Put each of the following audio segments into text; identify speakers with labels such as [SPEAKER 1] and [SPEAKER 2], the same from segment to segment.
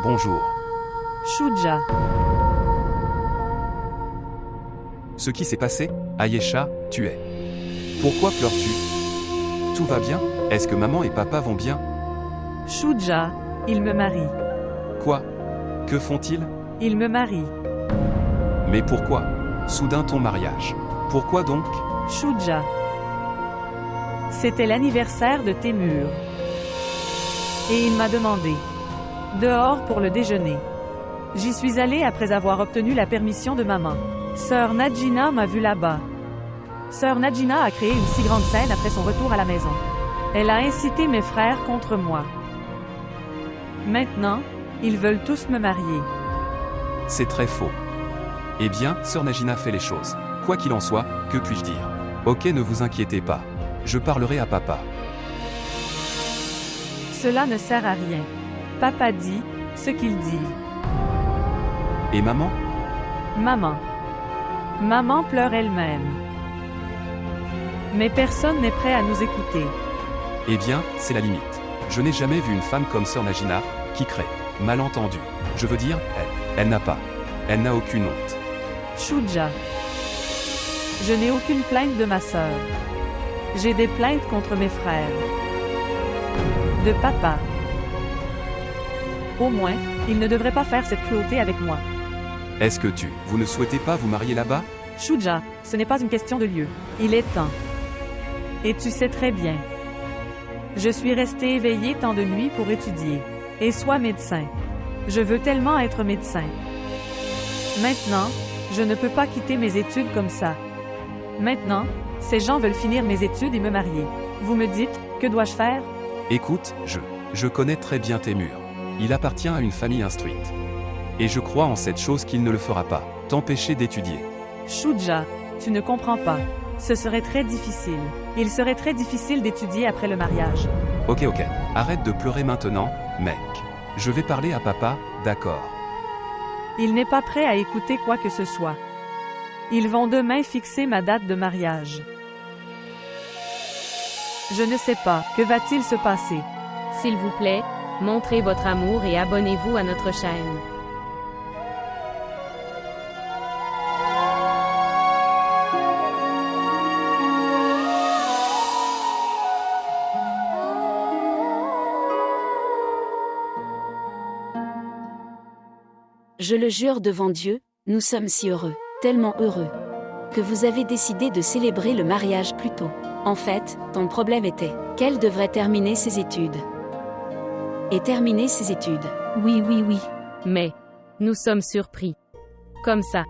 [SPEAKER 1] Bonjour.
[SPEAKER 2] Shuja.
[SPEAKER 1] Ce qui s'est passé, Ayesha, tu es. Pourquoi pleures-tu? Tout va bien? Est-ce que maman et papa vont bien?
[SPEAKER 2] Shuja, il me marie.
[SPEAKER 1] Quoi? Que font-ils?
[SPEAKER 2] Il me marie.
[SPEAKER 1] Mais pourquoi? Soudain ton mariage. Pourquoi donc?
[SPEAKER 2] Shuja. C'était l'anniversaire de Témur. Et il m'a demandé. Dehors pour le déjeuner. J'y suis allée après avoir obtenu la permission de maman. Sœur Najina m'a vu là-bas. Sœur Najina a créé une si grande scène après son retour à la maison. Elle a incité mes frères contre moi. Maintenant, ils veulent tous me marier.
[SPEAKER 1] C'est très faux. Eh bien, Sœur Najina fait les choses. Quoi qu'il en soit, que puis-je dire? Ok, ne vous inquiétez pas. Je parlerai à papa.
[SPEAKER 2] Cela ne sert à rien. Papa dit ce qu'il dit.
[SPEAKER 1] Et maman?
[SPEAKER 2] Maman. Maman pleure elle-même. Mais personne n'est prêt à nous écouter.
[SPEAKER 1] Eh bien, c'est la limite. Je n'ai jamais vu une femme comme Sœur Najina, qui crée. Malentendu. Je veux dire, elle n'a pas. Elle n'a aucune honte.
[SPEAKER 2] Shuja. Je n'ai aucune plainte de ma sœur. J'ai des plaintes contre mes frères. De papa. Au moins, il ne devrait pas faire cette cruauté avec moi.
[SPEAKER 1] Est-ce que vous ne souhaitez pas vous marier là-bas?
[SPEAKER 2] Shuja, ce n'est pas une question de lieu. Il est temps. Et tu sais très bien. Je suis restée éveillée tant de nuits pour étudier. Et sois médecin. Je veux tellement être médecin. Maintenant, je ne peux pas quitter mes études comme ça. Maintenant, ces gens veulent finir mes études et me marier. Vous me dites, que dois-je faire?
[SPEAKER 1] Écoute, je connais très bien Témur. Il appartient à une famille instruite. Et je crois en cette chose qu'il ne le fera pas, t'empêcher d'étudier.
[SPEAKER 2] Shuja, tu ne comprends pas. Ce serait très difficile. Il serait très difficile d'étudier après le mariage.
[SPEAKER 1] Ok, arrête de pleurer maintenant, mec. Je vais parler à papa, d'accord.
[SPEAKER 2] Il n'est pas prêt à écouter quoi que ce soit. Ils vont demain fixer ma date de mariage. Je ne sais pas, que va-t-il se passer?
[SPEAKER 3] S'il vous plaît, montrez votre amour et abonnez-vous à notre chaîne.
[SPEAKER 4] Je le jure devant Dieu, nous sommes si heureux, tellement heureux, que vous avez décidé de célébrer le mariage plus tôt. En fait, ton problème était qu'elle devrait terminer ses études. Et terminer ses études.
[SPEAKER 3] Oui. Mais, nous sommes surpris. Comme ça.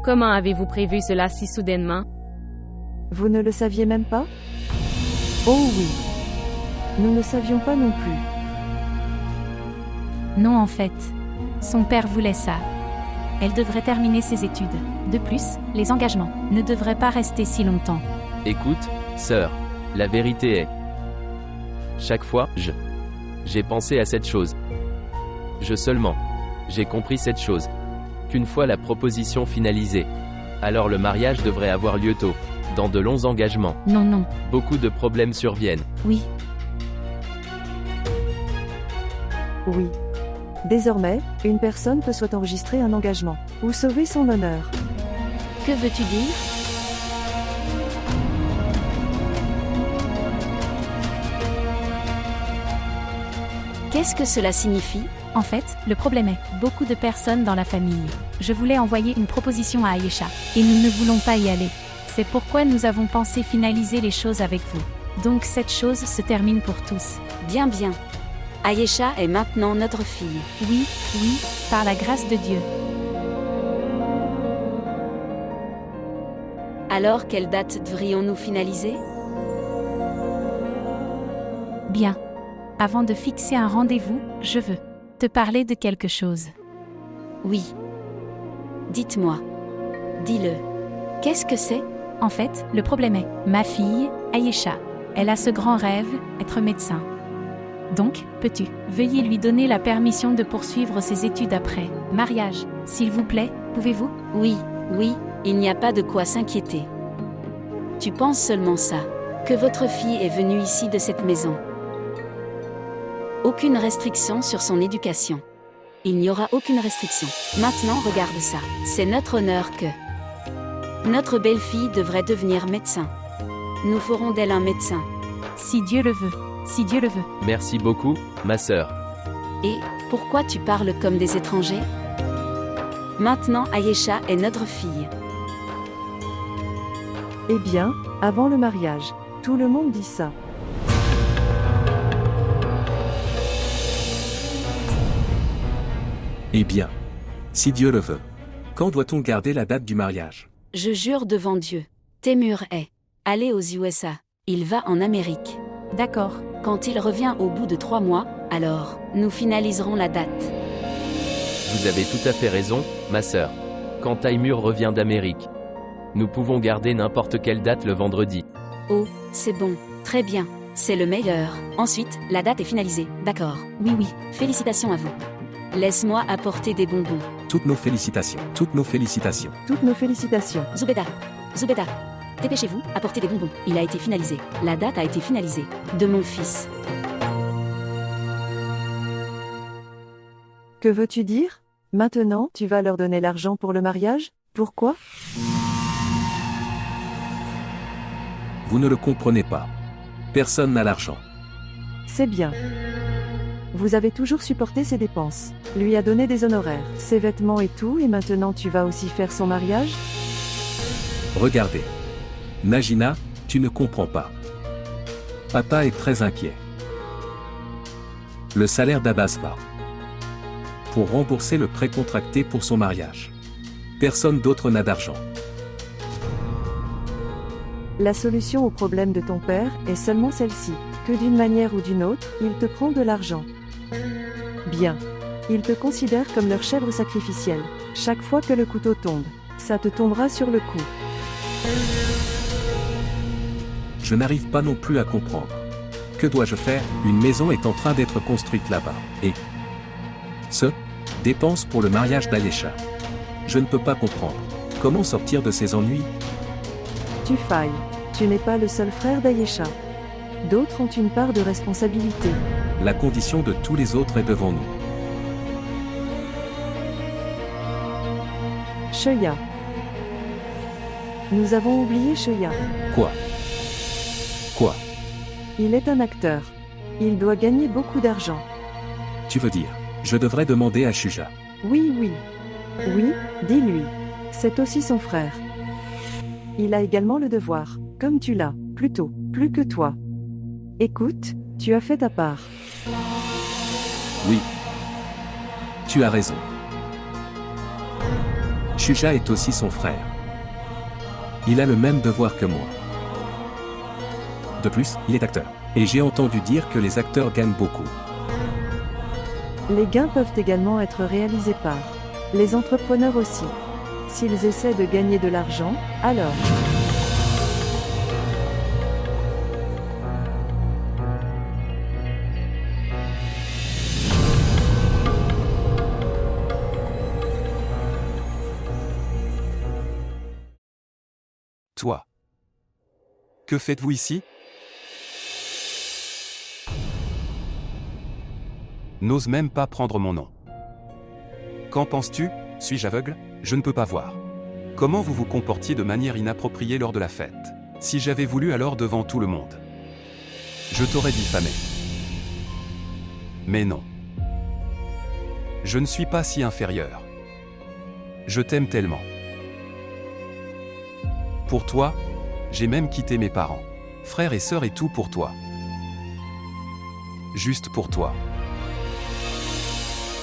[SPEAKER 3] Comment avez-vous prévu cela si soudainement?
[SPEAKER 5] Vous ne le saviez même pas? Oh oui. Nous ne savions pas non plus.
[SPEAKER 6] Non en fait. Son père voulait ça. Elle devrait terminer ses études. De plus, les engagements ne devraient pas rester si longtemps.
[SPEAKER 7] Écoute, sœur, la vérité est... Chaque fois, j'ai pensé à cette chose. J'ai compris cette chose. Qu'une fois la proposition finalisée, alors le mariage devrait avoir lieu tôt, dans de longs engagements.
[SPEAKER 6] Non.
[SPEAKER 7] Beaucoup de problèmes surviennent.
[SPEAKER 6] Oui.
[SPEAKER 5] Oui. Désormais, une personne peut soit enregistrer un engagement, ou sauver son honneur.
[SPEAKER 4] Que veux-tu dire? Qu'est-ce que cela signifie?
[SPEAKER 6] En fait, le problème est, beaucoup de personnes dans la famille. Je voulais envoyer une proposition à Ayesha, et nous ne voulons pas y aller. C'est pourquoi nous avons pensé finaliser les choses avec vous. Donc cette chose se termine pour tous.
[SPEAKER 4] Bien. Ayesha est maintenant notre fille.
[SPEAKER 6] Oui, par la grâce de Dieu.
[SPEAKER 4] Alors quelle date devrions-nous finaliser?
[SPEAKER 6] Bien. Avant de fixer un rendez-vous, je veux te parler de quelque chose.
[SPEAKER 4] Oui. Dites-moi. Dis-le. Qu'est-ce que c'est?
[SPEAKER 6] En fait, le problème est, ma fille, Ayesha, elle a ce grand rêve, être médecin. Donc, peux-tu, veuillez lui donner la permission de poursuivre ses études après mariage, s'il vous plaît, pouvez-vous?
[SPEAKER 4] Oui, il n'y a pas de quoi s'inquiéter. Tu penses seulement ça, que votre fille est venue ici de cette maison. Aucune restriction sur son éducation. Il n'y aura aucune restriction. Maintenant, regarde ça. C'est notre honneur que notre belle-fille devrait devenir médecin. Nous ferons d'elle un médecin.
[SPEAKER 6] Si Dieu le veut. Si Dieu le veut.
[SPEAKER 7] Merci beaucoup, ma sœur.
[SPEAKER 4] Et pourquoi tu parles comme des étrangers? Maintenant, Ayesha est notre fille.
[SPEAKER 5] Eh bien, avant le mariage. Tout le monde dit ça.
[SPEAKER 8] Eh bien, si Dieu le veut. Quand doit-on garder la date du mariage?
[SPEAKER 4] Je jure devant Dieu. Témur est allé aux USA. Il va en Amérique.
[SPEAKER 6] D'accord.
[SPEAKER 4] Quand il revient au bout de 3 mois, alors, nous finaliserons la date.
[SPEAKER 7] Vous avez tout à fait raison, ma sœur. Quand Taimur revient d'Amérique, nous pouvons garder n'importe quelle date le vendredi.
[SPEAKER 4] Oh, c'est bon. Très bien. C'est le meilleur. Ensuite, la date est finalisée. D'accord. Oui, oui. Félicitations à vous. Laisse-moi apporter des bonbons.
[SPEAKER 8] Toutes nos félicitations. Toutes nos félicitations.
[SPEAKER 5] Toutes nos félicitations.
[SPEAKER 4] Zubeda. Zubeda. Dépêchez-vous, apportez des bonbons. Il a été finalisé. La date a été finalisée. De mon fils.
[SPEAKER 5] Que veux-tu dire? Maintenant, tu vas leur donner l'argent pour le mariage? Pourquoi?
[SPEAKER 8] Vous ne le comprenez pas. Personne n'a l'argent.
[SPEAKER 5] C'est bien. Vous avez toujours supporté ses dépenses. Lui a donné des honoraires, ses vêtements et tout, et maintenant tu vas aussi faire son mariage?
[SPEAKER 8] Regardez. Najina, tu ne comprends pas. Papa est très inquiet. Le salaire d'Abbas va pour rembourser le prêt contracté pour son mariage. Personne d'autre n'a d'argent.
[SPEAKER 5] La solution au problème de ton père est seulement celle-ci, que d'une manière ou d'une autre, il te prend de l'argent. Bien. Ils te considèrent comme leur chèvre sacrificielle. Chaque fois que le couteau tombe, ça te tombera sur le cou.
[SPEAKER 8] Je n'arrive pas non plus à comprendre. Que dois-je faire? Une maison est en train d'être construite là-bas. Et dépenses pour le mariage d'Ayesha. Je ne peux pas comprendre. Comment sortir de ces ennuis?
[SPEAKER 5] Tu failles. Tu n'es pas le seul frère d'Ayesha. D'autres ont une part de responsabilité.
[SPEAKER 8] La condition de tous les autres est devant nous.
[SPEAKER 5] Sheuya. Nous avons oublié Sheuya.
[SPEAKER 8] Quoi?
[SPEAKER 5] Il est un acteur. Il doit gagner beaucoup d'argent.
[SPEAKER 8] Tu veux dire, je devrais demander à Shuja.
[SPEAKER 5] Oui, oui. Oui, dis-lui. C'est aussi son frère. Il a également le devoir, comme tu l'as, plutôt, plus que toi. Écoute, tu as fait ta part.
[SPEAKER 8] Oui. Tu as raison. Shuja est aussi son frère. Il a le même devoir que moi. De plus, il est acteur. Et j'ai entendu dire que les acteurs gagnent beaucoup.
[SPEAKER 5] Les gains peuvent également être réalisés par les entrepreneurs aussi. S'ils essaient de gagner de l'argent, alors...
[SPEAKER 1] Toi. Que faites-vous ici? N'ose même pas prendre mon nom. Qu'en penses-tu? Suis-je aveugle? Je ne peux pas voir. Comment vous vous comportiez de manière inappropriée lors de la fête? Si j'avais voulu alors devant tout le monde, je t'aurais diffamé. Mais non. Je ne suis pas si inférieur. Je t'aime tellement. Pour toi, j'ai même quitté mes parents, frères et sœurs et tout pour toi. Juste pour toi.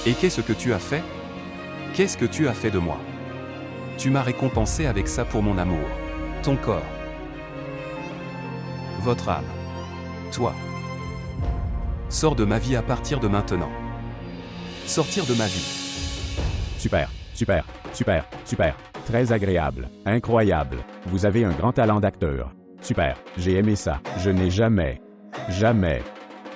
[SPEAKER 1] Et qu'est-ce que tu as fait? Qu'est-ce que tu as fait de moi? Tu m'as récompensé avec ça pour mon amour. Ton corps. Votre âme. Toi. Sors de ma vie à partir de maintenant. Sortir de ma vie.
[SPEAKER 9] Super, super, super, super. Très agréable, incroyable. Vous avez un grand talent d'acteur. Super, j'ai aimé ça. Je n'ai jamais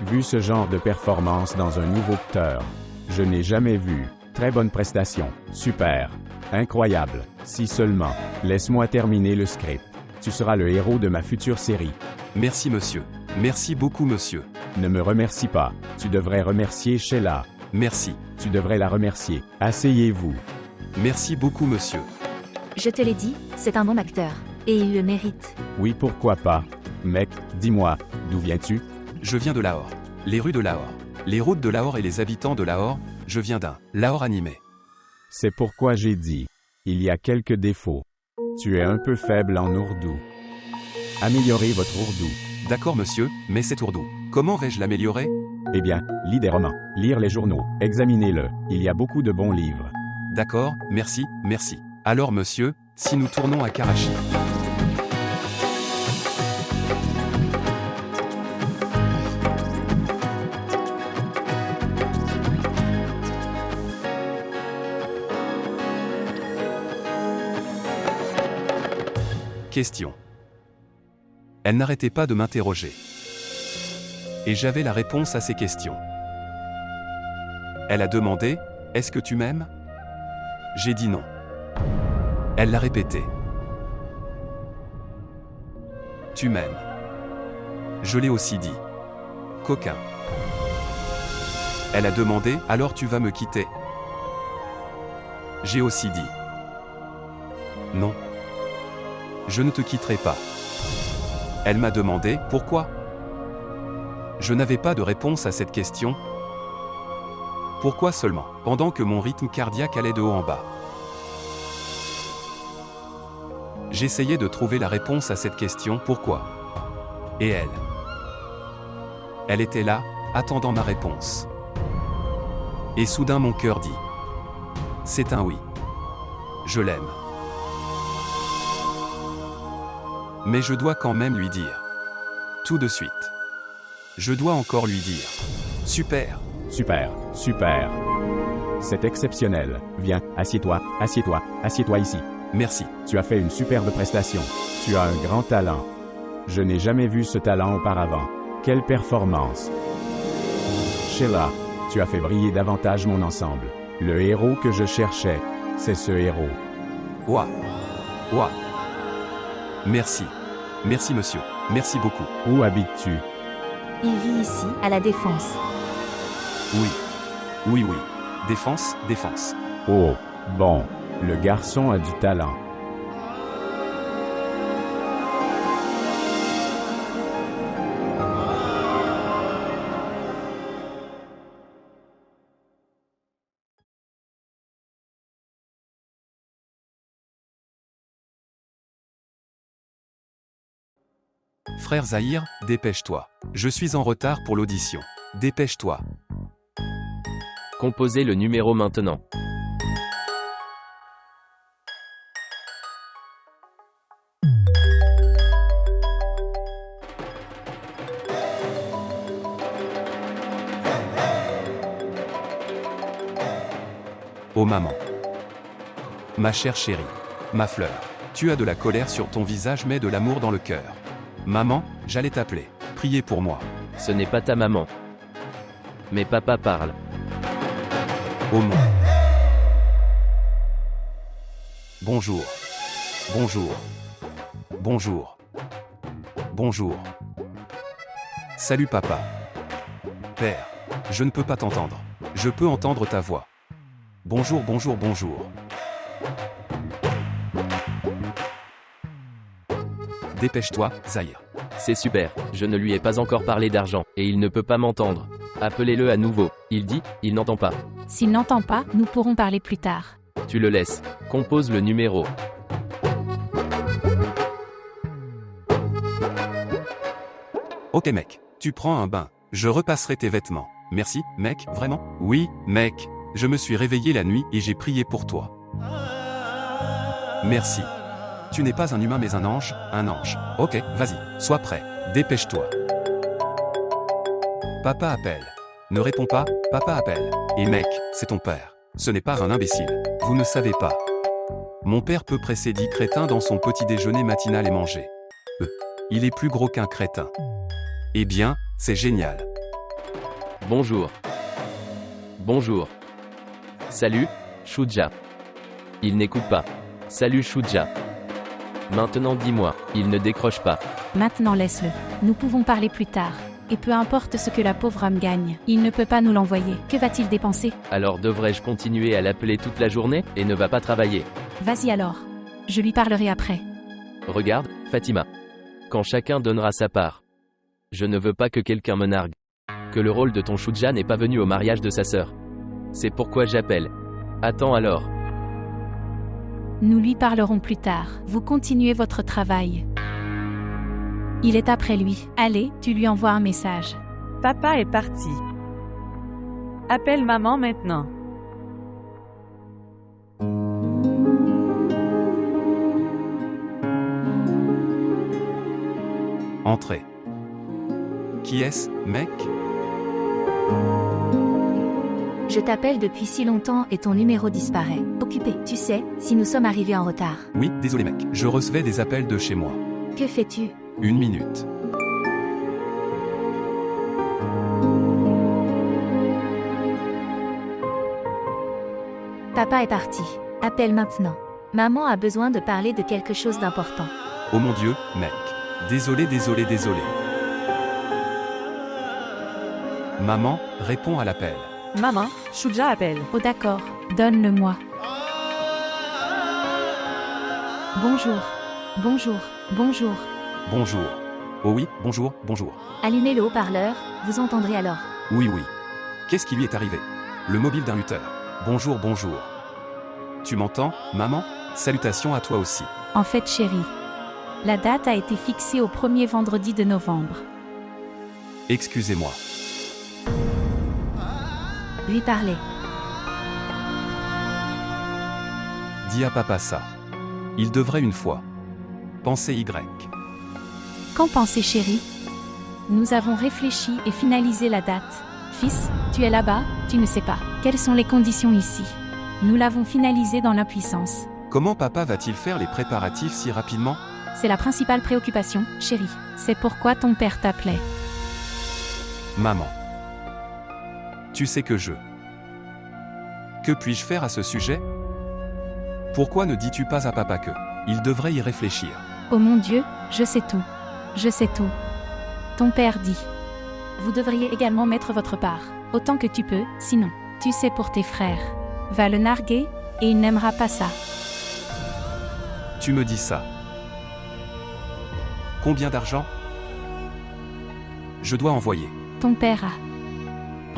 [SPEAKER 9] vu ce genre de performance dans un nouveau acteur. Je n'ai jamais vu. Très bonne prestation. Super. Incroyable. Si seulement. Laisse-moi terminer le script. Tu seras le héros de ma future série.
[SPEAKER 1] Merci monsieur. Merci beaucoup monsieur.
[SPEAKER 9] Ne me remercie pas. Tu devrais remercier Sheila.
[SPEAKER 1] Merci.
[SPEAKER 9] Tu devrais la remercier. Asseyez-vous.
[SPEAKER 1] Merci beaucoup, monsieur.
[SPEAKER 10] Je te l'ai dit, c'est un bon acteur. Et il le mérite.
[SPEAKER 9] Oui, pourquoi pas. Mec, dis-moi, d'où viens-tu?
[SPEAKER 1] Je viens de Lahore. Les rues de Lahore. Les routes de Lahore et les habitants de Lahore, je viens d'un Lahore animé.
[SPEAKER 9] C'est pourquoi j'ai dit. Il y a quelques défauts. Tu es un peu faible en ourdou. Améliorez votre ourdou.
[SPEAKER 1] D'accord, monsieur, mais c'est ourdou. Comment vais-je l'améliorer?
[SPEAKER 9] Eh bien, lis des romans, lire les journaux, examinez-le. Il y a beaucoup de bons livres.
[SPEAKER 1] D'accord, merci, merci. Alors, monsieur, si nous tournons à Karachi. Question. Elle n'arrêtait pas de m'interroger. Et j'avais la réponse à ces questions. Elle a demandé, « Est-ce que tu m'aimes ?» J'ai dit non. Elle l'a répété. « Tu m'aimes. » Je l'ai aussi dit. Coquin. Elle a demandé, « Alors tu vas me quitter ?» J'ai aussi dit. Non. Je ne te quitterai pas. Elle m'a demandé, pourquoi? Je n'avais pas de réponse à cette question. Pourquoi seulement, pendant que mon rythme cardiaque allait de haut en bas? J'essayais de trouver la réponse à cette question, pourquoi? Et elle? Elle était là, attendant ma réponse. Et soudain mon cœur dit. C'est un oui. Je l'aime. Mais je dois quand même lui dire. Tout de suite. Je dois encore lui dire. Super.
[SPEAKER 9] Super, super. C'est exceptionnel. Viens, assieds-toi, assieds-toi, assieds-toi ici.
[SPEAKER 1] Merci.
[SPEAKER 9] Tu as fait une superbe prestation. Tu as un grand talent. Je n'ai jamais vu ce talent auparavant. Quelle performance. Sheila, tu as fait briller davantage mon ensemble. Le héros que je cherchais, c'est ce héros.
[SPEAKER 1] Ouah. Ouah. Merci. Merci monsieur. Merci beaucoup.
[SPEAKER 9] Où habites-tu?
[SPEAKER 10] Il vit ici, à la Défense.
[SPEAKER 1] Oui. Oui, oui. Défense, défense.
[SPEAKER 9] Oh, bon. Le garçon a du talent.
[SPEAKER 1] Frère Zahir, dépêche-toi. Je suis en retard pour l'audition. Dépêche-toi.
[SPEAKER 7] Composez le numéro maintenant.
[SPEAKER 1] Oh maman. Ma chère chérie. Ma fleur. Tu as de la colère sur ton visage mais de l'amour dans le cœur. Maman, j'allais t'appeler. Priez pour moi.
[SPEAKER 7] Ce n'est pas ta maman. Mais papa parle.
[SPEAKER 1] Oh mon. Bonjour. Bonjour. Bonjour. Bonjour. Salut papa. Père. Je ne peux pas t'entendre. Je peux entendre ta voix. Bonjour, bonjour, bonjour. Dépêche-toi, Zahir.
[SPEAKER 7] C'est super, je ne lui ai pas encore parlé d'argent, et il ne peut pas m'entendre. Appelez-le à nouveau. Il dit, il n'entend pas.
[SPEAKER 6] S'il n'entend pas, nous pourrons parler plus tard.
[SPEAKER 7] Tu le laisses. Compose le numéro.
[SPEAKER 1] Ok mec, tu prends un bain. Je repasserai tes vêtements. Merci, mec, vraiment? Oui, mec. Je me suis réveillé la nuit et j'ai prié pour toi. Merci. Tu n'es pas un humain mais un ange, un ange. Ok, vas-y, sois prêt. Dépêche-toi. Papa appelle. Ne réponds pas, papa appelle. Et mec, c'est ton père. Ce n'est pas un imbécile. Vous ne savez pas. Mon père peut presser 10 crétins dans son petit déjeuner matinal et manger. Il est plus gros qu'un crétin. Eh bien, c'est génial.
[SPEAKER 7] Bonjour. Bonjour. Salut, Shuja. Il n'écoute pas. Salut Shuja. Maintenant dis-moi, il ne décroche pas.
[SPEAKER 6] Maintenant laisse-le. Nous pouvons parler plus tard. Et peu importe ce que la pauvre âme gagne, il ne peut pas nous l'envoyer. Que va-t-il dépenser?
[SPEAKER 7] Alors devrais-je continuer à l'appeler toute la journée et ne va pas travailler?
[SPEAKER 6] Vas-y alors. Je lui parlerai après.
[SPEAKER 7] Regarde, Fatima. Quand chacun donnera sa part. Je ne veux pas que quelqu'un me nargue. Que le rôle de ton Shuja n'est pas venu au mariage de sa sœur. C'est pourquoi j'appelle. Attends alors.
[SPEAKER 6] Nous lui parlerons plus tard. Vous continuez votre travail. Il est après lui. Allez, tu lui envoies un message.
[SPEAKER 2] Papa est parti. Appelle maman maintenant.
[SPEAKER 1] Entrez. Qui est-ce, mec?
[SPEAKER 10] Je t'appelle depuis si longtemps et ton numéro disparaît. Occupé, tu sais, si nous sommes arrivés en retard.
[SPEAKER 1] Oui, désolé mec. Je recevais des appels de chez moi.
[SPEAKER 10] Que fais-tu?
[SPEAKER 1] 1 minute.
[SPEAKER 10] Papa est parti. Appelle maintenant. Maman a besoin de parler de quelque chose d'important.
[SPEAKER 1] Oh mon Dieu, mec. Désolé. Maman, réponds à l'appel.
[SPEAKER 2] Maman, Shuja appelle.
[SPEAKER 6] Oh d'accord, donne-le-moi. Bonjour.
[SPEAKER 1] Bonjour. Oh oui, bonjour.
[SPEAKER 10] Allumez le haut-parleur, vous entendrez alors.
[SPEAKER 1] Oui. Qu'est-ce qui lui est arrivé? Le mobile d'un lutteur. Bonjour. Tu m'entends, maman? Salutations à toi aussi.
[SPEAKER 6] En fait, chérie, la date a été fixée au premier vendredi de novembre.
[SPEAKER 1] Excusez-moi.
[SPEAKER 10] Lui parler.
[SPEAKER 1] Dis à papa ça. Il devrait une fois. Penser Y.
[SPEAKER 6] Qu'en pensez, chérie? Nous avons réfléchi et finalisé la date. Fils, tu es là-bas, tu ne sais pas. Quelles sont les conditions ici? Nous l'avons finalisé dans l'impuissance.
[SPEAKER 1] Comment papa va-t-il faire les préparatifs si rapidement?
[SPEAKER 6] C'est la principale préoccupation, chérie. C'est pourquoi ton père t'appelait.
[SPEAKER 1] Maman. Tu sais que Que puis-je faire à ce sujet? Pourquoi ne dis-tu pas à papa que il devrait y réfléchir?
[SPEAKER 6] Oh mon Dieu, je sais tout. Ton père dit. Vous devriez également mettre votre part, autant que tu peux, sinon, tu sais pour tes frères. Va le narguer, et il n'aimera pas ça.
[SPEAKER 1] Tu me dis ça. Combien d'argent je dois envoyer?
[SPEAKER 6] Ton père a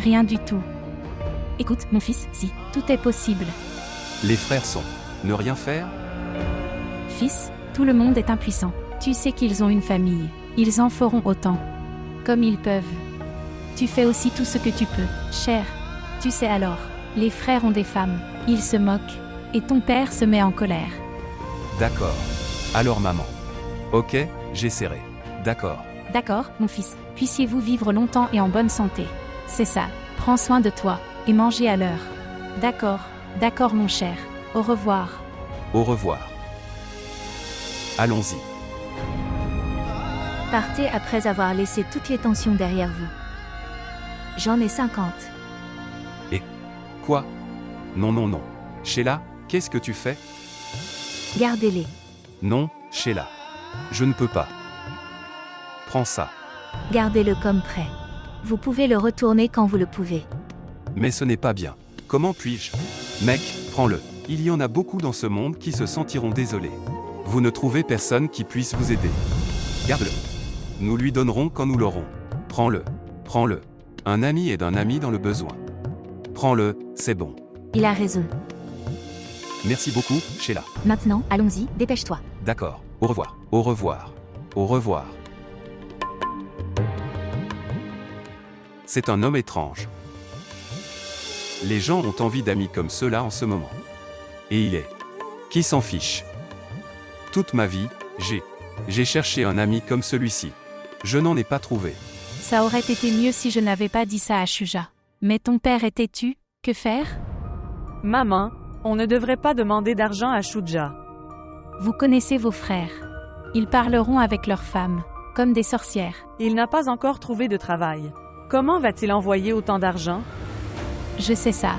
[SPEAKER 6] rien du tout. Écoute, mon fils, si, tout est possible.
[SPEAKER 1] Les frères sont ne rien faire?
[SPEAKER 6] Fils, tout le monde est impuissant. Tu sais qu'ils ont une famille. Ils en feront autant. Comme ils peuvent. Tu fais aussi tout ce que tu peux, cher. Tu sais alors, les frères ont des femmes. Ils se moquent. Et ton père se met en colère.
[SPEAKER 1] D'accord. Alors maman. Ok, j'essaierai. D'accord.
[SPEAKER 6] D'accord, mon fils. Puissiez-vous vivre longtemps et en bonne santé. C'est ça. Prends soin de toi. Et mangez à l'heure. D'accord mon cher. Au revoir.
[SPEAKER 1] Au revoir. Allons-y.
[SPEAKER 10] Partez après avoir laissé toutes les tensions derrière vous. J'en ai 50.
[SPEAKER 1] Quoi? Non. Sheila, qu'est-ce que tu fais?
[SPEAKER 10] Gardez-les.
[SPEAKER 1] Non, Sheila. Je ne peux pas. Prends ça.
[SPEAKER 10] Gardez-le comme prêt. Vous pouvez le retourner quand vous le pouvez.
[SPEAKER 1] Mais ce n'est pas bien. Comment puis-je? Mec, prends-le. Il y en a beaucoup dans ce monde qui se sentiront désolés. Vous ne trouvez personne qui puisse vous aider. Garde-le. Nous lui donnerons quand nous l'aurons. Prends-le. Un ami aide un ami dans le besoin. Prends-le, c'est bon.
[SPEAKER 10] Il a raison.
[SPEAKER 1] Merci beaucoup, Sheila.
[SPEAKER 10] Maintenant, allons-y, dépêche-toi.
[SPEAKER 1] D'accord. Au revoir. C'est un homme étrange. Les gens ont envie d'amis comme ceux-là en ce moment. Et il est. Qui s'en fiche? Toute ma vie, j'ai cherché un ami comme celui-ci. Je n'en ai pas trouvé.
[SPEAKER 6] Ça aurait été mieux si je n'avais pas dit ça à Shuja. Mais ton père est têtu, que faire?
[SPEAKER 2] Maman, on ne devrait pas demander d'argent à Shuja.
[SPEAKER 6] Vous connaissez vos frères. Ils parleront avec leurs femmes, comme des sorcières.
[SPEAKER 2] Il n'a pas encore trouvé de travail. Comment va-t-il envoyer autant d'argent?
[SPEAKER 6] Je sais ça.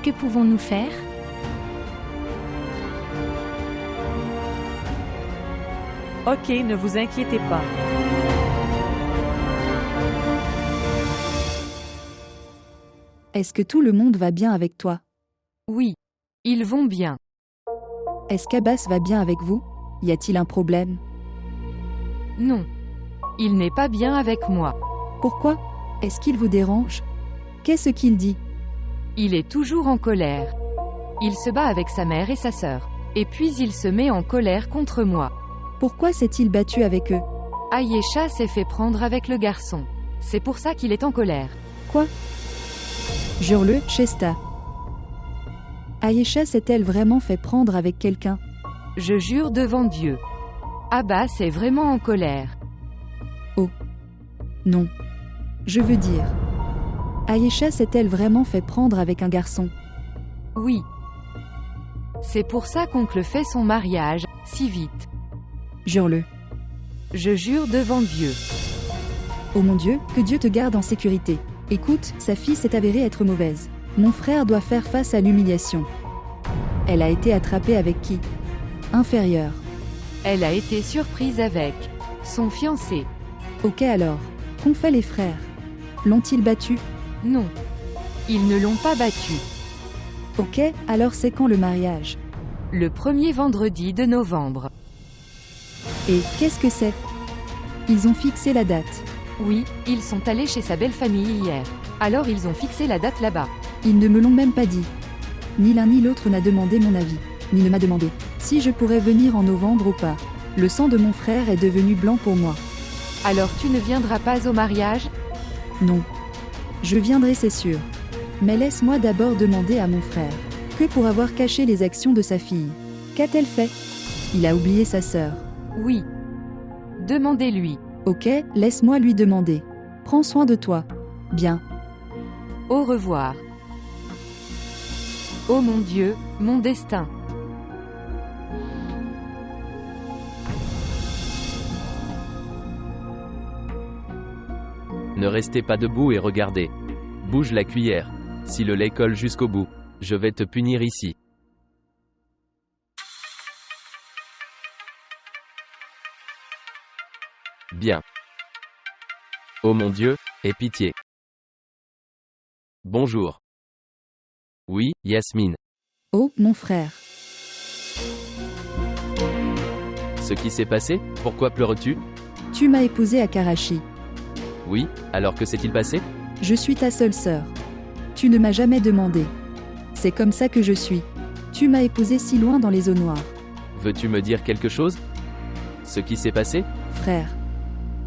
[SPEAKER 6] Que pouvons-nous faire?
[SPEAKER 2] Ok, ne vous inquiétez pas.
[SPEAKER 11] Est-ce que tout le monde va bien avec toi?
[SPEAKER 2] Oui. Ils vont bien.
[SPEAKER 11] Est-ce qu'Abbas va bien avec vous? Y a-t-il un problème?
[SPEAKER 2] Non. Il n'est pas bien avec moi.
[SPEAKER 11] Pourquoi? Est-ce qu'il vous dérange? Qu'est-ce qu'il dit?
[SPEAKER 2] Il est toujours en colère. Il se bat avec sa mère et sa sœur. Et puis il se met en colère contre moi.
[SPEAKER 11] Pourquoi s'est-il battu avec eux?
[SPEAKER 2] Ayesha s'est fait prendre avec le garçon. C'est pour ça qu'il est en colère.
[SPEAKER 11] Quoi? Jure-le, Shesta. Ayesha s'est-elle vraiment fait prendre avec quelqu'un?
[SPEAKER 2] Je jure devant Dieu. Abbas est vraiment en colère.
[SPEAKER 11] Oh. Non. Je veux dire. Ayesha s'est-elle vraiment fait prendre avec un garçon?
[SPEAKER 2] Oui. C'est pour ça qu'oncle fait son mariage, si vite.
[SPEAKER 11] Jure-le.
[SPEAKER 2] Je jure devant Dieu.
[SPEAKER 11] Oh mon Dieu, que Dieu te garde en sécurité. Écoute, sa fille s'est avérée être mauvaise. Mon frère doit faire face à l'humiliation. Elle a été attrapée avec qui? Inférieur.
[SPEAKER 2] Elle a été surprise avec son fiancé.
[SPEAKER 11] Ok alors. Qu'ont fait les frères? L'ont-ils battu?
[SPEAKER 2] Non. Ils ne l'ont pas battu.
[SPEAKER 11] Ok, alors c'est quand le mariage?
[SPEAKER 2] Le premier vendredi de novembre.
[SPEAKER 11] Et qu'est-ce que c'est? Ils ont fixé la date.
[SPEAKER 2] Oui, ils sont allés chez sa belle famille hier. Alors ils ont fixé la date là-bas.
[SPEAKER 11] Ils ne me l'ont même pas dit. Ni l'un ni l'autre n'a demandé mon avis, ni ne m'a demandé si je pourrais venir en novembre ou pas. Le sang de mon frère est devenu blanc pour moi.
[SPEAKER 2] Alors tu ne viendras pas au mariage?
[SPEAKER 11] Non. Je viendrai, c'est sûr. Mais laisse-moi d'abord demander à mon frère. Que pour avoir caché les actions de sa fille? Qu'a-t-elle fait? Il a oublié sa sœur.
[SPEAKER 2] Oui. Demandez-lui.
[SPEAKER 11] Ok, laisse-moi lui demander. Prends soin de toi. Bien.
[SPEAKER 2] Au revoir. Oh mon Dieu, mon destin.
[SPEAKER 7] Ne restez pas debout et regardez. Bouge la cuillère. Si le lait colle jusqu'au bout, je vais te punir ici. Bien. Oh mon Dieu, aie pitié. Bonjour. Oui, Yasmine.
[SPEAKER 11] Oh, mon frère.
[SPEAKER 7] Ce qui s'est passé? Pourquoi pleures-tu?
[SPEAKER 11] Tu m'as épousé à Karachi.
[SPEAKER 7] Oui, alors que s'est-il passé?
[SPEAKER 11] Je suis ta seule sœur. Tu ne m'as jamais demandé. C'est comme ça que je suis. Tu m'as épousé si loin dans les eaux noires.
[SPEAKER 7] Veux-tu me dire quelque chose? Ce qui s'est passé?
[SPEAKER 11] Frère.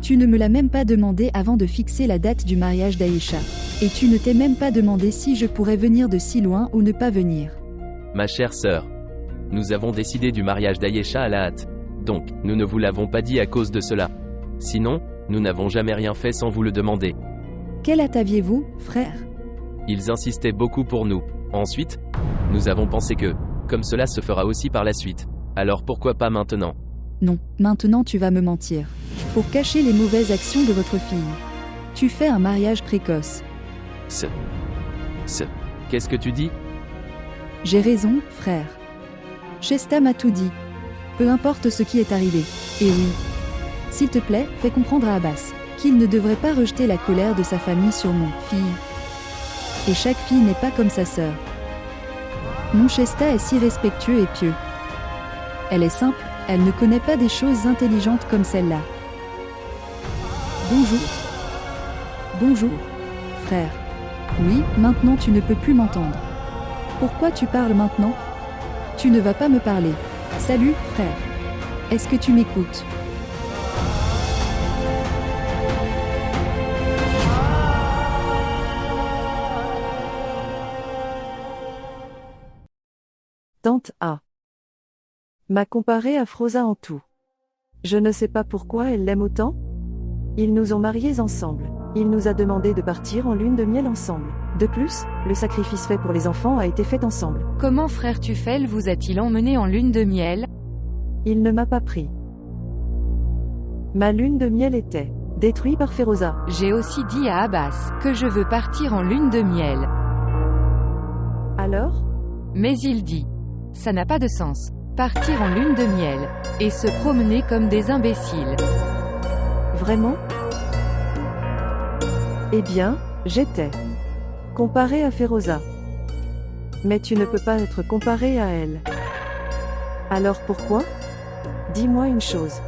[SPEAKER 11] Tu ne me l'as même pas demandé avant de fixer la date du mariage d'Aïcha. Et tu ne t'es même pas demandé si je pourrais venir de si loin ou ne pas venir.
[SPEAKER 7] Ma chère sœur. Nous avons décidé du mariage d'Ayesha à la hâte. Donc, nous ne vous l'avons pas dit à cause de cela. Sinon, nous n'avons jamais rien fait sans vous le demander.
[SPEAKER 11] Quelle hâte aviez-vous, frère?
[SPEAKER 7] Ils insistaient beaucoup pour nous. Ensuite, nous avons pensé que, comme cela se fera aussi par la suite. Alors pourquoi pas maintenant?
[SPEAKER 11] Non, maintenant tu vas me mentir. Pour cacher les mauvaises actions de votre fille. Tu fais un mariage précoce.
[SPEAKER 7] Qu'est-ce que tu dis?
[SPEAKER 11] J'ai raison, frère. Shesta m'a tout dit. Peu importe ce qui est arrivé. Et oui. S'il te plaît, fais comprendre à Abbas qu'il ne devrait pas rejeter la colère de sa famille sur mon fille. Et chaque fille n'est pas comme sa sœur. Mon Shesta est si respectueux et pieux. Elle est simple, elle ne connaît pas des choses intelligentes comme celle-là. Bonjour. Bonjour, frère. Oui, maintenant tu ne peux plus m'entendre. Pourquoi tu parles maintenant? Tu ne vas pas me parler. Salut, frère. Est-ce que tu m'écoutes?
[SPEAKER 5] Tante A. M'a comparé à Froza en tout. Je ne sais pas pourquoi elle l'aime autant. Ils nous ont mariés ensemble. Il nous a demandé de partir en lune de miel ensemble. De plus, le sacrifice fait pour les enfants a été fait ensemble.
[SPEAKER 2] Comment frère Tufel vous a-t-il emmené en lune de miel?
[SPEAKER 5] Il ne m'a pas pris. Ma lune de miel était détruite par Feroza.
[SPEAKER 2] J'ai aussi dit à Abbas que je veux partir en lune de miel.
[SPEAKER 5] Alors?
[SPEAKER 2] Mais il dit, ça n'a pas de sens. Partir en lune de miel et se promener comme des imbéciles.
[SPEAKER 5] Vraiment? Eh bien, j'étais. Comparé à Féroza. Mais tu ne peux pas être comparé à elle. Alors pourquoi? Dis-moi une chose.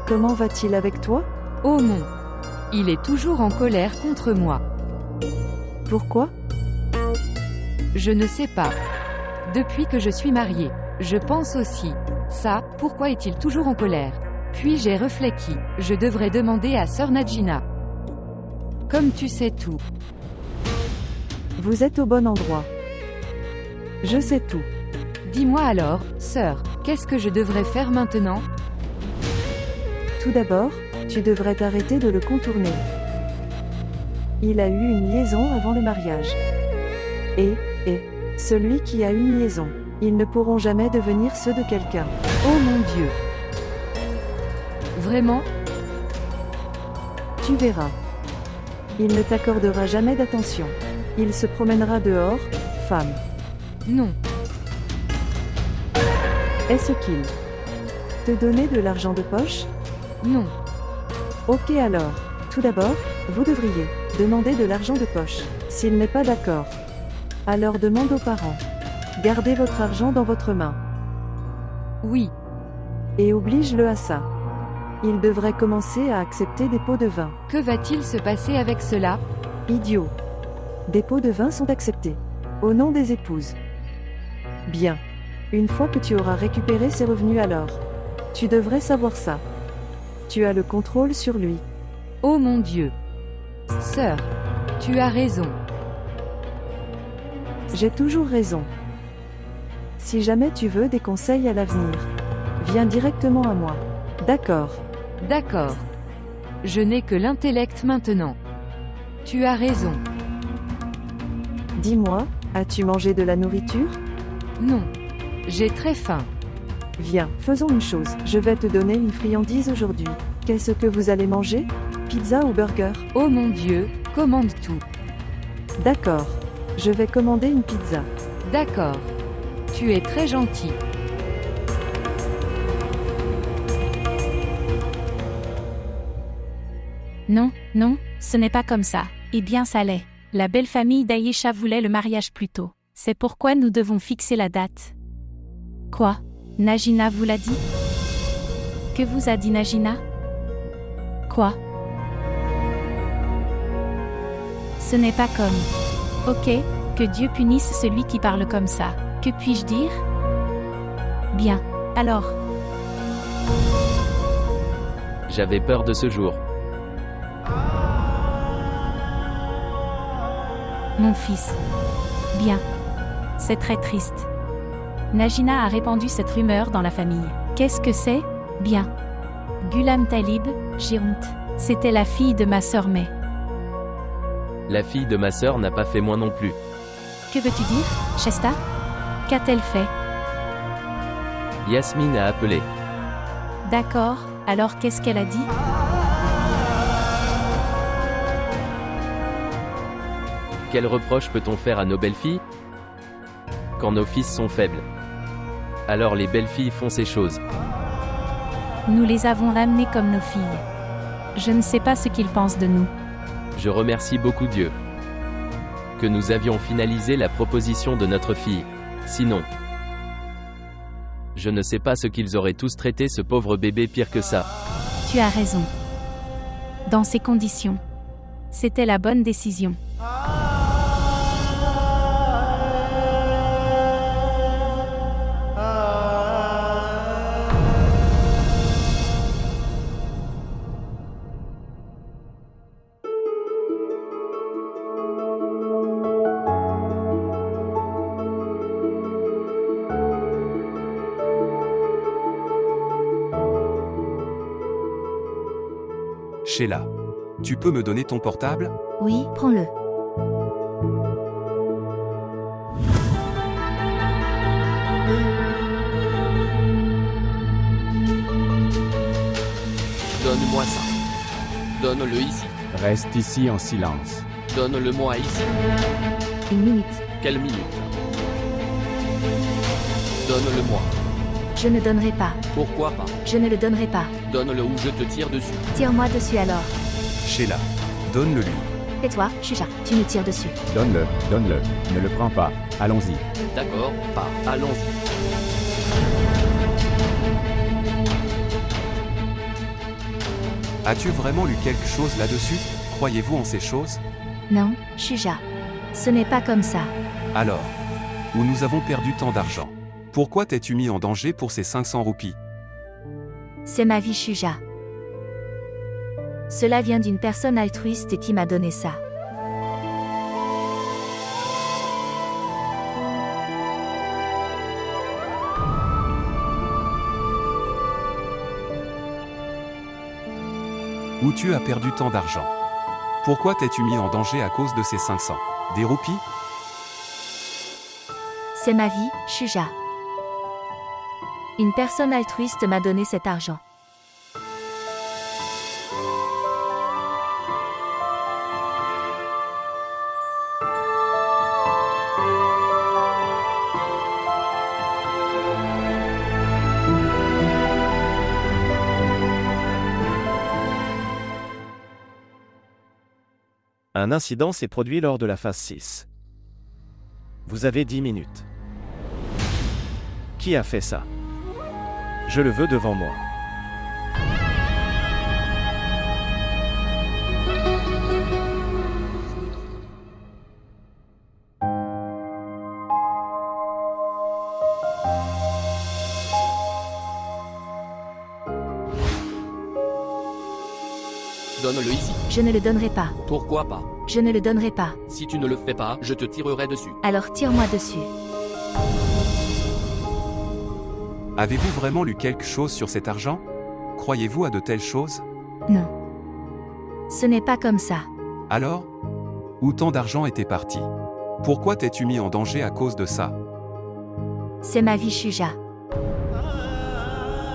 [SPEAKER 5] Comment va-t-il avec toi?
[SPEAKER 2] Oh non. Il est toujours en colère contre moi.
[SPEAKER 5] Pourquoi?
[SPEAKER 2] Je ne sais pas. Depuis que je suis mariée, je pense aussi. Ça, pourquoi est-il toujours en colère? Puis j'ai réfléchi, je devrais demander à Sœur Najina. Comme tu sais tout.
[SPEAKER 5] Vous êtes au bon endroit. Je sais tout.
[SPEAKER 2] Dis-moi alors, sœur, qu'est-ce que je devrais faire maintenant?
[SPEAKER 5] Tout d'abord, tu devrais t'arrêter de le contourner. Il a eu une liaison avant le mariage. Et, celui qui a une liaison, ils ne pourront jamais devenir ceux de quelqu'un.
[SPEAKER 2] Oh mon Dieu. Vraiment?
[SPEAKER 5] Tu verras. Il ne t'accordera jamais d'attention. Il se promènera dehors, femme.
[SPEAKER 2] Non.
[SPEAKER 5] Est-ce qu'il te donnait de l'argent de poche?
[SPEAKER 2] Non.
[SPEAKER 5] Ok alors, tout d'abord, vous devriez demander de l'argent de poche. S'il n'est pas d'accord, alors demande aux parents. Gardez votre argent dans votre main.
[SPEAKER 2] Oui.
[SPEAKER 5] Et oblige-le à ça. Il devrait commencer à accepter des pots de vin.
[SPEAKER 2] Que va-t-il se passer avec cela?
[SPEAKER 5] Idiot. Des pots de vin sont acceptés. Au nom des épouses. Bien. Une fois que tu auras récupéré ses revenus alors. Tu devrais savoir ça. Tu as le contrôle sur lui.
[SPEAKER 2] Oh mon Dieu. Sœur. Tu as raison.
[SPEAKER 5] J'ai toujours raison. Si jamais tu veux des conseils à l'avenir, viens directement à moi. D'accord.
[SPEAKER 2] D'accord. Je n'ai que l'intellect maintenant. Tu as raison.
[SPEAKER 5] Dis-moi, as-tu mangé de la nourriture?
[SPEAKER 2] Non. J'ai très faim.
[SPEAKER 5] Viens, faisons une chose. Je vais te donner une friandise aujourd'hui. Qu'est-ce que vous allez manger? Pizza ou burger?
[SPEAKER 2] Oh mon Dieu, commande tout.
[SPEAKER 5] D'accord. Je vais commander une pizza.
[SPEAKER 2] D'accord. Tu es très gentil.
[SPEAKER 6] Non, non, ce n'est pas comme ça. Eh bien ça l'est. La belle famille d'Aïcha voulait le mariage plus tôt. C'est pourquoi nous devons fixer la date. Quoi? Najina vous l'a dit? Que vous a dit Najina? Quoi? Ce n'est pas comme. Ok, que Dieu punisse celui qui parle comme ça. Que puis-je dire? Bien, alors.
[SPEAKER 7] J'avais peur de ce jour.
[SPEAKER 6] Mon fils. Bien. C'est très triste. Najina a répandu cette rumeur dans la famille. Qu'est-ce que c'est? Bien. Ghulam Talib, j'ai honte. C'était la fille de ma sœur mais.
[SPEAKER 7] La fille de ma sœur n'a pas fait moins non plus.
[SPEAKER 6] Que veux-tu dire, Shesta? Qu'a-t-elle fait?
[SPEAKER 7] Yasmine a appelé.
[SPEAKER 6] D'accord, alors qu'est-ce qu'elle a dit?
[SPEAKER 7] Quel reproche peut-on faire à nos belles-filles? Quand nos fils sont faibles. Alors les belles-filles font ces choses.
[SPEAKER 6] Nous les avons ramenées comme nos filles. Je ne sais pas ce qu'ils pensent de nous.
[SPEAKER 7] Je remercie beaucoup Dieu. Que nous avions finalisé la proposition de notre fille. Sinon, je ne sais pas ce qu'ils auraient tous traité ce pauvre bébé pire que ça.
[SPEAKER 6] Tu as raison. Dans ces conditions, c'était la bonne décision.
[SPEAKER 1] Sheila. Tu peux me donner ton portable?
[SPEAKER 10] Oui, prends-le.
[SPEAKER 12] Donne-moi ça. Donne-le ici.
[SPEAKER 9] Reste ici en silence.
[SPEAKER 12] Donne-le-moi ici.
[SPEAKER 10] Une minute.
[SPEAKER 12] Quelle minute? Donne-le-moi.
[SPEAKER 10] Je ne donnerai pas.
[SPEAKER 12] Pourquoi pas?
[SPEAKER 10] Je ne le donnerai pas.
[SPEAKER 12] Donne-le ou je te tire dessus.
[SPEAKER 10] Tire-moi dessus alors.
[SPEAKER 1] Sheila. Donne-le lui.
[SPEAKER 10] Tais-toi, Shuja, tu nous tires dessus.
[SPEAKER 9] Donne-le, donne-le. Ne le prends pas. Allons-y.
[SPEAKER 12] D'accord, pas. Allons-y.
[SPEAKER 1] As-tu vraiment lu quelque chose là-dessus? Croyez-vous en ces choses?
[SPEAKER 10] Non, Shuja. Ce n'est pas comme ça.
[SPEAKER 1] Alors, où nous avons perdu tant d'argent? Pourquoi t'es-tu mis en danger pour ces 500 roupies?
[SPEAKER 10] C'est ma vie, Shuja. Cela vient d'une personne altruiste qui m'a donné ça.
[SPEAKER 1] Où tu as perdu tant d'argent? Pourquoi t'es-tu mis en danger à cause de ces 500? Des roupies?
[SPEAKER 10] C'est ma vie, Shuja. Une personne altruiste m'a donné cet argent.
[SPEAKER 13] Un incident s'est produit lors de la phase 6. Vous avez 10 minutes. Qui a fait ça? Je le veux devant moi.
[SPEAKER 12] Donne-le ici.
[SPEAKER 10] Je ne le donnerai pas.
[SPEAKER 12] Pourquoi pas?
[SPEAKER 10] Je ne le donnerai pas.
[SPEAKER 12] Si tu ne le fais pas, je te tirerai dessus.
[SPEAKER 10] Alors tire-moi dessus.
[SPEAKER 1] Avez-vous vraiment lu quelque chose sur cet argent? Croyez-vous à de telles choses?
[SPEAKER 10] Non. Ce n'est pas comme ça.
[SPEAKER 1] Alors? Où tant d'argent était parti? Pourquoi t'es-tu mis en danger à cause de ça?
[SPEAKER 10] C'est ma vie, Shuja.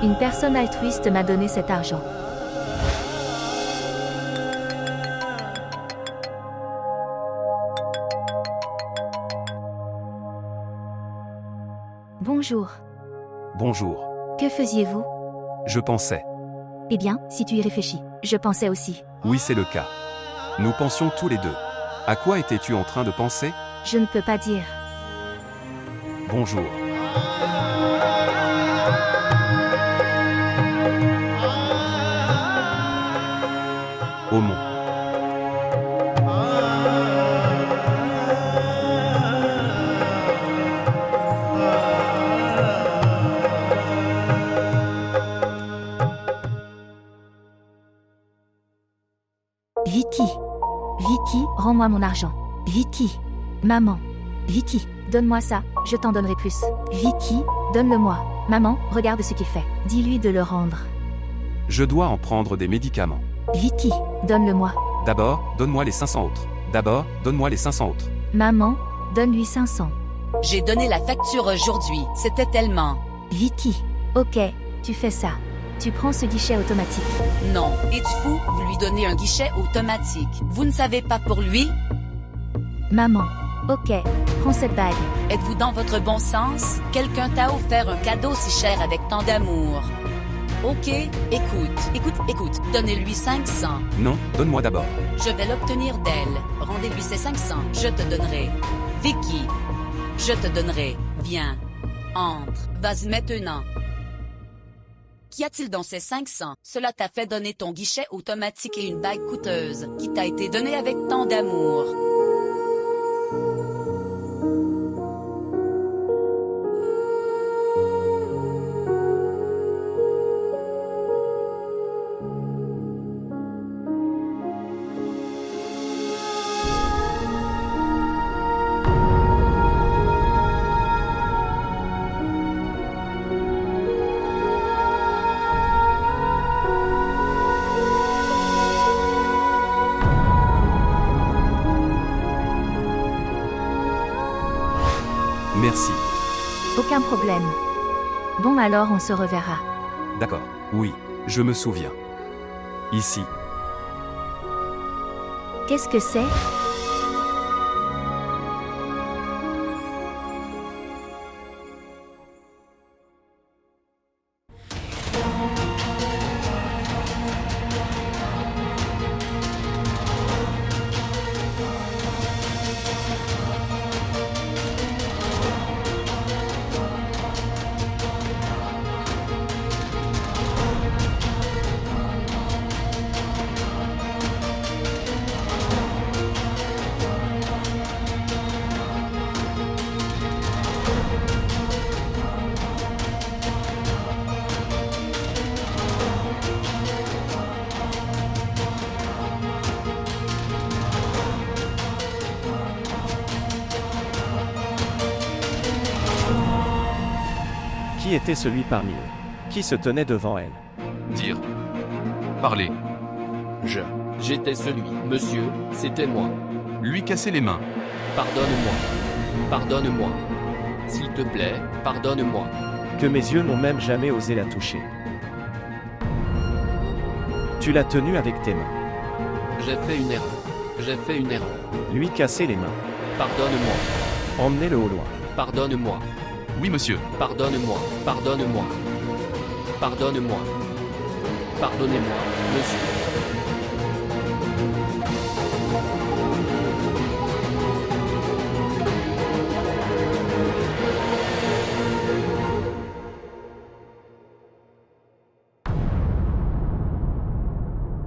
[SPEAKER 10] Une personne altruiste m'a donné cet argent. Bonjour.
[SPEAKER 1] Bonjour.
[SPEAKER 10] Que faisiez-vous?
[SPEAKER 1] Je pensais.
[SPEAKER 10] Eh bien, si tu y réfléchis, je pensais aussi.
[SPEAKER 1] Oui, c'est le cas. Nous pensions tous les deux. À quoi étais-tu en train de penser?
[SPEAKER 10] Je ne peux pas dire.
[SPEAKER 1] Bonjour. Aumont.
[SPEAKER 10] Vicky. Vicky, rends-moi mon argent. Vicky. Maman. Vicky, donne-moi ça, je t'en donnerai plus. Vicky, donne-le-moi. Maman, regarde ce qu'il fait. Dis-lui de le rendre.
[SPEAKER 1] Je dois en prendre des médicaments.
[SPEAKER 10] Vicky, donne-le-moi.
[SPEAKER 1] D'abord, donne-moi les 500 autres. D'abord, donne-moi les 500 autres.
[SPEAKER 10] Maman, donne-lui 500.
[SPEAKER 14] J'ai donné la facture aujourd'hui, c'était tellement.
[SPEAKER 10] Vicky, ok, tu fais ça. Tu prends ce guichet automatique.
[SPEAKER 14] Non, es-tu fou? Vous lui donnez un guichet automatique. Vous ne savez pas pour lui?
[SPEAKER 10] Maman, ok, prends cette bague.
[SPEAKER 14] Êtes-vous dans votre bon sens? Quelqu'un t'a offert un cadeau si cher avec tant d'amour. Ok, écoute, donnez-lui 500.
[SPEAKER 1] Non, donne-moi d'abord.
[SPEAKER 14] Je vais l'obtenir d'elle. Rendez-lui ses 500, je te donnerai. Vicky, je te donnerai. Viens. Entre. Vas-y maintenant. Qu'y a-t-il dans ces 500? Cela t'a fait donner ton guichet automatique et une bague coûteuse, qui t'a été donnée avec tant d'amour.
[SPEAKER 1] Merci.
[SPEAKER 10] Aucun problème. Bon alors on se reverra.
[SPEAKER 1] D'accord. Oui, je me souviens. Ici.
[SPEAKER 10] Qu'est-ce que c'est?
[SPEAKER 13] Qui était celui parmi eux qui se tenait devant elle?
[SPEAKER 1] Dire. Parler.
[SPEAKER 12] J'étais celui, monsieur, c'était moi.
[SPEAKER 1] Lui casser les mains.
[SPEAKER 12] Pardonne-moi. Pardonne-moi. S'il te plaît, pardonne-moi.
[SPEAKER 13] Que mes yeux n'ont même jamais osé la toucher. Tu l'as tenue avec tes mains.
[SPEAKER 12] J'ai fait une erreur. J'ai fait une erreur.
[SPEAKER 13] Lui casser les mains.
[SPEAKER 12] Pardonne-moi.
[SPEAKER 13] Emmenez-le au loin.
[SPEAKER 12] Pardonne-moi.
[SPEAKER 1] Oui, monsieur.
[SPEAKER 12] Pardonne-moi. Pardonne-moi. Pardonne-moi. Pardonnez-moi, monsieur.